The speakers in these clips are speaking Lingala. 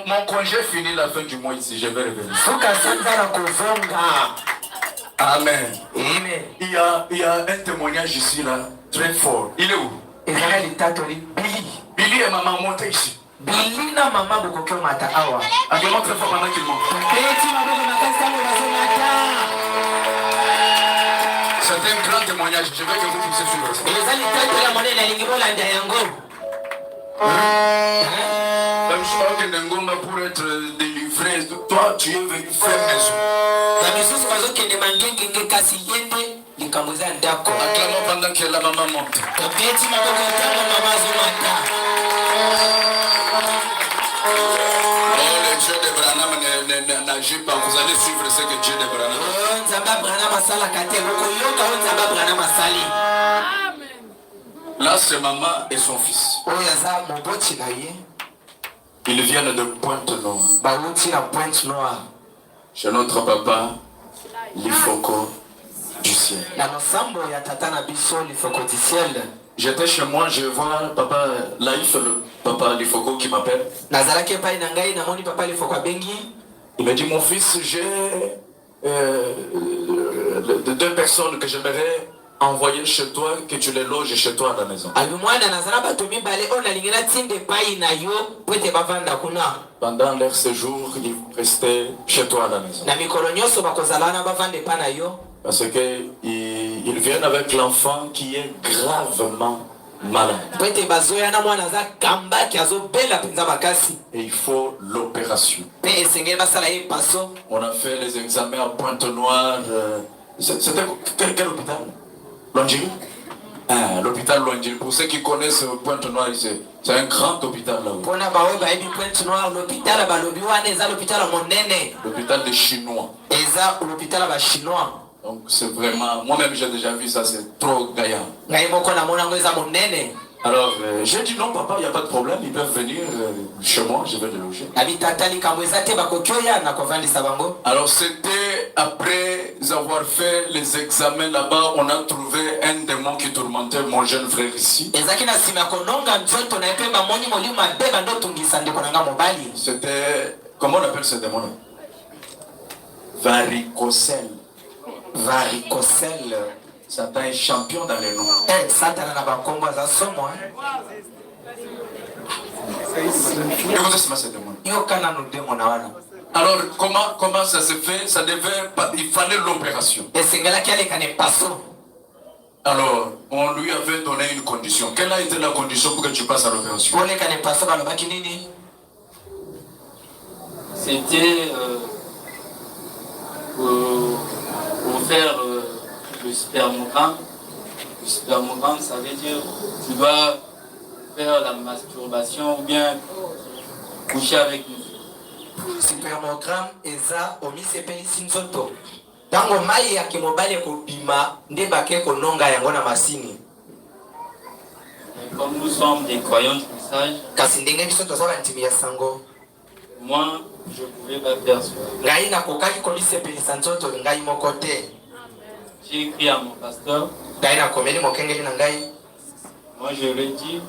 Mon congé finit la fin du mois ici, je vais revenir. Amen. Amen. Il y a un témoignage ici, là, très fort. Il est où? Billy et maman montent ici. Billy na maman beaucoup mata awa. Appelez-moi très fort pendant qu'il monte. C'est un grand témoignage. Je veux que vous puissiez suivre ça. Même si je suis venu pour être délivré, toi tu es venu faire maison. Acclamons pendant que la maman monte. Le Dieu de Branham n'agit pas. Vous allez suivre ce que Dieu de Branham. Là, c'est maman et son fils. Ils viennent de Pointe-Noire. Chez notre papa, l'Ifoko du ciel. J'étais chez moi, je vois papa Laïf, le papa l'Ifoko qui m'appelle. Il m'a dit, mon fils, j'ai deux personnes que j'aimerais envoyer chez toi, que tu les loges chez toi à la maison. Pendant leur séjour, ils restaient chez toi à la maison. Parce qu'ils viennent avec l'enfant qui est gravement malade. Et il faut l'opération. On a fait les examens à Pointe-Noire. C'était quel hôpital? Longil? L'hôpital Longil. Pour ceux qui connaissent Pointe-Noire, c'est un grand hôpital là-haut. L'hôpital des Chinois. Donc c'est vraiment... Moi-même j'ai déjà vu ça, c'est trop gaillard. Alors j'ai dit non papa, il n'y a pas de problème, ils peuvent venir chez moi, je vais les loger. Alors c'était après avoir fait les examens là-bas, on a trouvé un démon qui tourmentait mon jeune frère ici. C'était... Comment on appelle ce démon là? Varicocèle. Satan est champion dans les noms. Alors comment ça se fait? Ça devait, il fallait l'opération. Alors on lui avait donné une condition. Quelle a été la condition pour que tu passes à l'opération? C'était pour faire le spermogramme. Le spermogramme, ça veut dire tu dois faire la masturbation ou bien coucher avec nous. Spermogramme eza omisepeli sinzoto. Tango mai ya kimobali kobima nde bake kononga yango na masini. Comme nous sommes des croyants du message, kasi ndenge biso tozala ntimi ya sango. Moi, je pouvais pas faire ça. Ngai na kokaki komisepeli sanzoto ngai moko te. J'ai écrit à mon pasteur. Ngai na komeli mokengeli na ngai. Moi je lui ai dit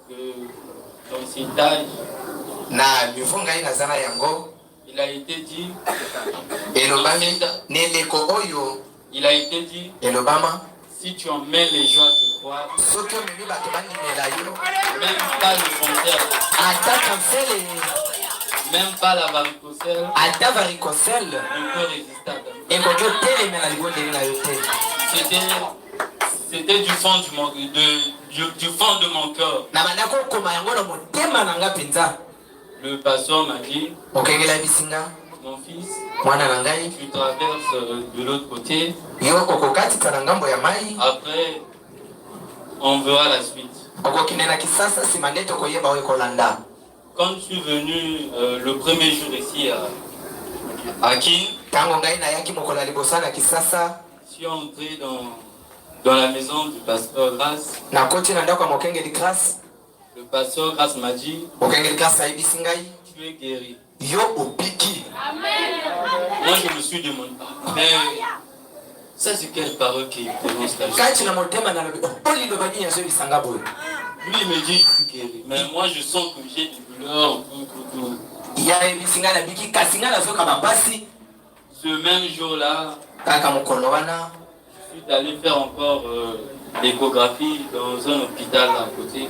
que dans cet âge, na niveau ngai nazana yango, il a été dit elobami neleko oyo, il a été dit elobama si tu emmènes les gens à te croire, même pas le cancer, même pas la varicocèle, ne peut résister à ta. C'était du fond du fond de mon cœur. Le pasteur m'a dit, mon fils, tu traverses de l'autre côté. Après, on verra la suite. Quand je suis venu le premier jour ici à Kin, je suis entré dans la maison du pasteur Grace. Le pasteur Grace m'a dit, tu es guéri. Moi je me suis demandé, mais ça c'est quelle parole qui prononce la chose? Lui, il me dit, je suis guéri. Mais moi, je sens que j'ai des douleurs, tout. Ce même jour-là, je suis allé faire encore l'échographie dans un hôpital à côté.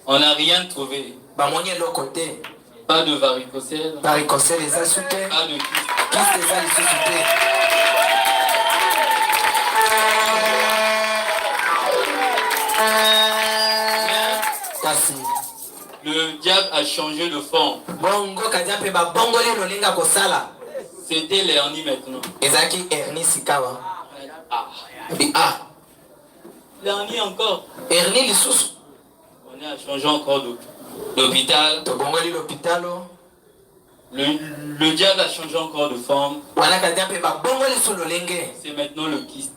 On n'a rien trouvé. Pas de varicocèle. Pas de kyste. Le diable a changé de forme. C'était l'hernie maintenant. L'hernie encore. On a changé encore d'hôpital. Le diable a changé encore de forme. C'est maintenant le kyste.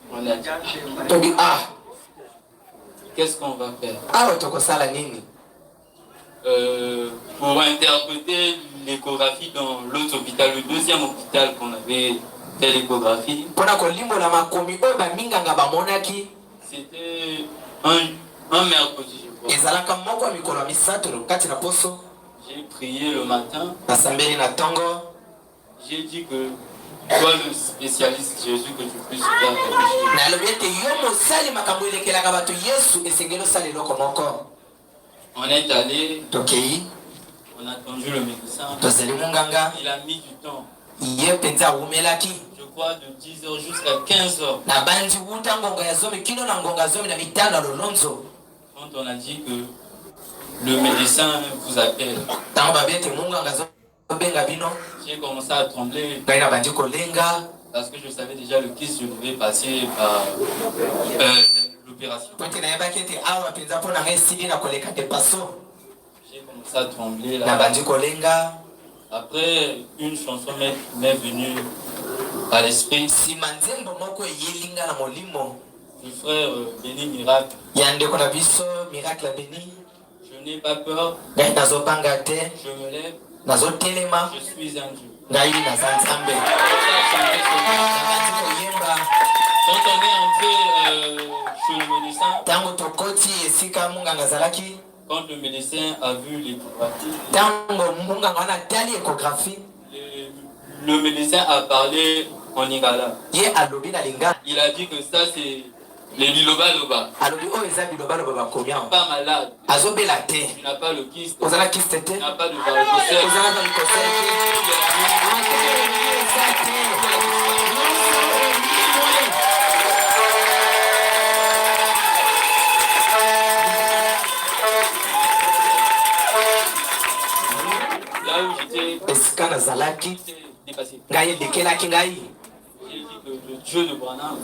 On a dit, qu'est-ce qu'on va faire? Pour interpréter l'échographie dans l'autre hôpital, le deuxième hôpital qu'on avait fait l'échographie, c'était un mercredi, je crois. J'ai prié le matin. J'ai dit que toi, le spécialiste Jésus, que tu puisses faire quelque chose. On est allé, on a attendu le médecin. Il a mis du temps. Je crois de 10h jusqu'à 15h. Quand on a dit que le médecin vous appelle, j'ai commencé à trembler parce que je savais déjà le kyste, je devais passer par l'opération. J'ai commencé à trembler là. Après, une chanson m'est venue à l'esprit. Le frère Béni Miracle. Je n'ai pas peur. Je me lève. Je suis un Dieu. Quand on est entré chez le médecin, quand le médecin a vu l'échographie, le médecin a parlé en lingala. Il a dit que ça c'est les biloba-loba. Pas malade. Tu n'as pas le kyste. Tu n'as pas de varicocèle. Là où j'étais dépassé. J'ai dit que le Dieu de Branham,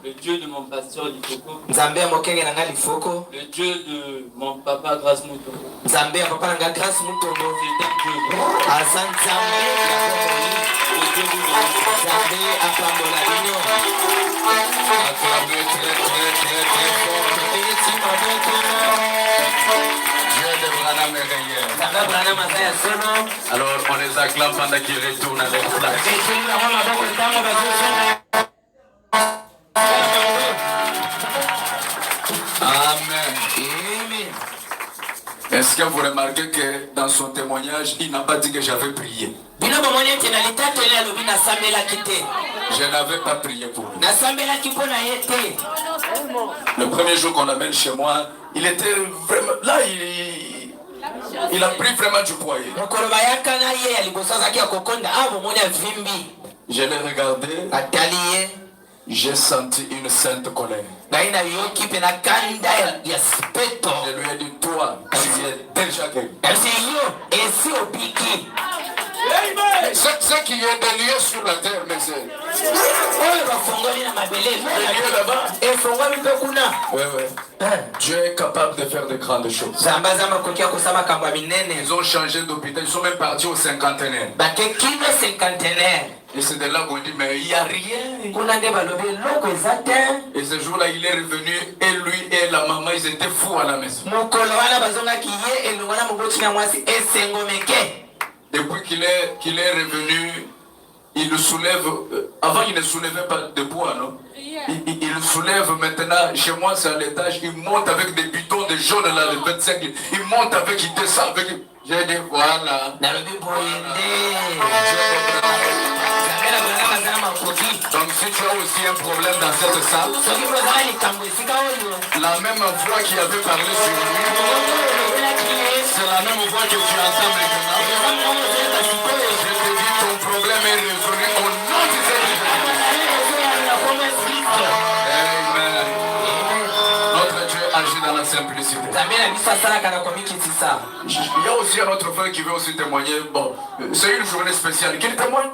le Dieu de mon pasteur Lifoko, le Dieu de mon papa Grâce Mouton, c'est un Dieu. Alors on les acclame pendant qu'ils retournent à leur place. Amen. Est-ce que vous remarquez que dans son témoignage, il n'a pas dit que j'avais prié? Je n'avais pas prié pour lui. Le premier jour qu'on l'amène chez moi, il était vraiment... Là, il a pris vraiment du poids. Je l'ai regardé. J'ai senti une sainte colère. Je lui ai dit, toi, tu es déjà guéri. Ce qui est des lieux sur la terre, mais c'est... Dieu est capable de faire de grandes choses. Ils ont changé d'hôpital, ils sont même partis au cinquantenaire. Et c'est de là qu'on dit, mais il n'y a rien. Et ce jour-là, il est revenu, et lui et la maman, ils étaient fous à la maison. Depuis qu'il est revenu, il le soulève. Avant, il ne soulevait pas de poids, non? Il le soulève maintenant. Chez moi, c'est à l'étage. Il monte avec des bidons de jaune là, de 25. Il monte avec, il descend avec. J'ai dit, voilà. Donc si tu as aussi un problème dans cette salle, la même voix qui avait parlé sur lui, c'est la même voix que tu entends maintenant. Je te dis, ton problème est résolu au nom de Jésus. Amen. Notre Dieu agit dans la simplicité. Il y a aussi un autre frère qui veut aussi témoigner. Bon, c'est une journée spéciale. Qu'il témoigne?